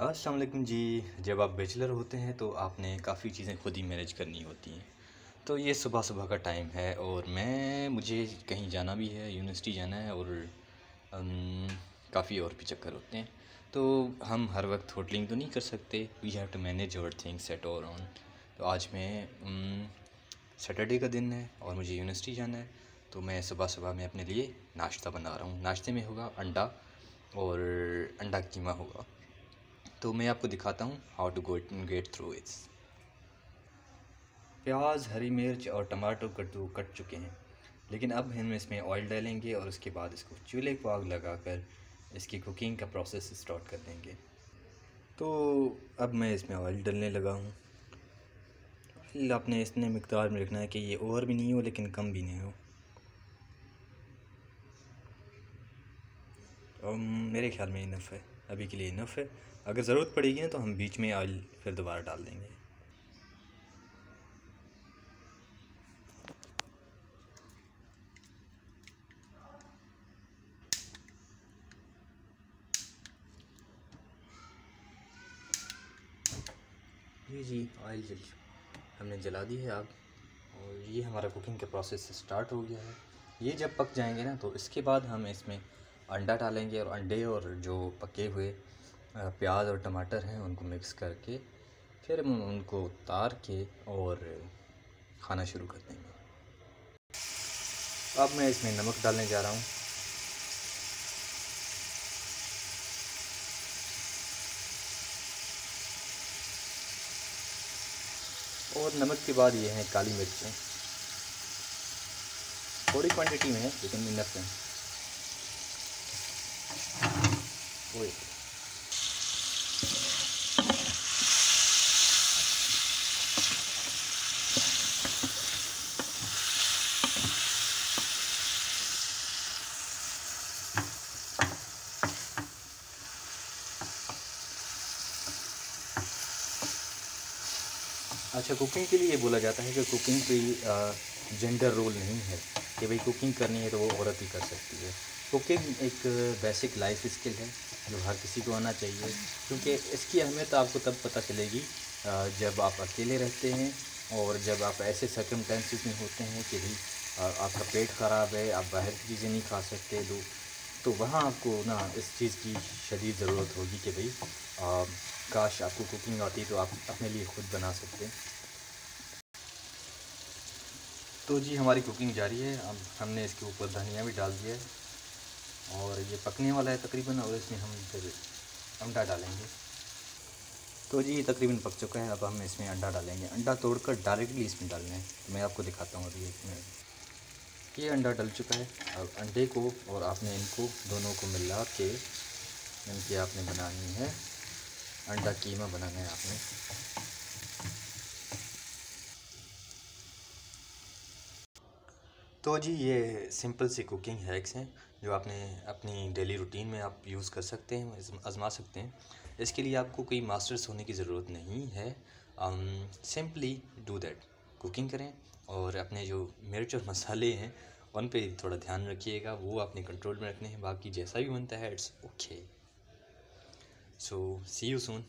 अस्सलाम वालेकुम जी। जब आप बैचलर होते हैं तो आपने काफ़ी चीज़ें खुद ही मैनेज करनी होती हैं। तो ये सुबह सुबह का टाइम है और मुझे कहीं जाना भी है, यूनिवर्सिटी जाना है और काफ़ी और भी चक्कर होते हैं। तो हम हर वक्त होटलिंग तो नहीं कर सकते, we have to manage our things at our own. तो आज मैं सैटरडे का दिन है और मुझे यूनिवर्सिटी जाना है। तो मैं सुबह सुबह में अपने लिए नाश्ता बना रहा हूँ। नाश्ते में होगा अंडा और अंडा कीमा होगा। तो मैं आपको दिखाता हूँ how to get through its. प्याज, हरी मिर्च और टमाटर कट चुके हैं, लेकिन अब हम इसमें ऑयल डालेंगे और उसके बाद इसको चूल्हे पर आग लगाकर इसकी कुकिंग का प्रोसेस स्टार्ट कर देंगे। तो अब मैं इसमें ऑयल डालने लगा हूँ। ऑयल आपने इतने मिकदार में रखना है कि ये ओवर भी नहीं हो लेकिन कम भी नहीं हो। मेरे ख्याल में इनफ़ है, अभी के लिए इनफ़ है। अगर ज़रूरत पड़ेगी ना तो हम बीच में ऑयल फिर दोबारा डाल देंगे। जी ऑयल हमने जला दी है आग और ये हमारा कुकिंग का प्रोसेस स्टार्ट हो गया है। ये जब पक जाएंगे ना तो इसके बाद हम इसमें अंडा डालेंगे और अंडे और जो पके हुए प्याज और टमाटर हैं उनको मिक्स करके फिर हम उनको उतार के और खाना शुरू कर देंगे। अब मैं इसमें नमक डालने जा रहा हूँ। और नमक के बाद ये हैं काली मिर्चें, थोड़ी क्वांटिटी में है लेकिन इनफ है। वही अच्छा, कुकिंग के लिए ये बोला जाता है कि कुकिंग कोई जेंडर रोल नहीं है कि भाई कुकिंग करनी है तो वो औरत ही कर सकती है। कुकिंग एक बेसिक लाइफ स्किल है जो हर किसी को आना चाहिए, क्योंकि इसकी अहमियत आपको तब पता चलेगी जब आप अकेले रहते हैं और जब आप ऐसे सर्कमस्टेंसेस में होते हैं कि भाई आपका पेट ख़राब है, आप बाहर की चीज़ें नहीं खा सकते, तो वहाँ आपको ना इस चीज़ की शदीद ज़रूरत होगी कि भाई काश आपको कुकिंग आती तो आप अपने लिए खुद बना सकते। तो जी हमारी कुकिंग जारी है। अब हमने इसके ऊपर धनिया भी डाल दिया है और ये पकने वाला है तकरीबन, और इसमें हम फिर अंडा डालेंगे। तो जी ये तकरीबन पक चुका है। अब हम इसमें अंडा डालेंगे। अंडा तोड़कर डायरेक्टली इसमें डालना है। तो मैं आपको दिखाता हूँ अभी एक मिनट। ये अंडा डल चुका है। अब अंडे को और आपने इनको दोनों को मिला के इनकी आपने बनानी है अंडा कीमा बनाना है आपने। तो जी ये सिंपल सी कुकिंग हैक्स हैं जो आपने अपनी डेली रूटीन में आप यूज़ कर सकते हैं, आज़मा सकते हैं। इसके लिए आपको कोई मास्टर्स होने की ज़रूरत नहीं है। Simply do that. कुकिंग करें और अपने जो मिर्च और मसाले हैं उन पे थोड़ा ध्यान रखिएगा, वो आपने कंट्रोल में रखने हैं। बाकी जैसा भी बनता है it's okay. So see you soon.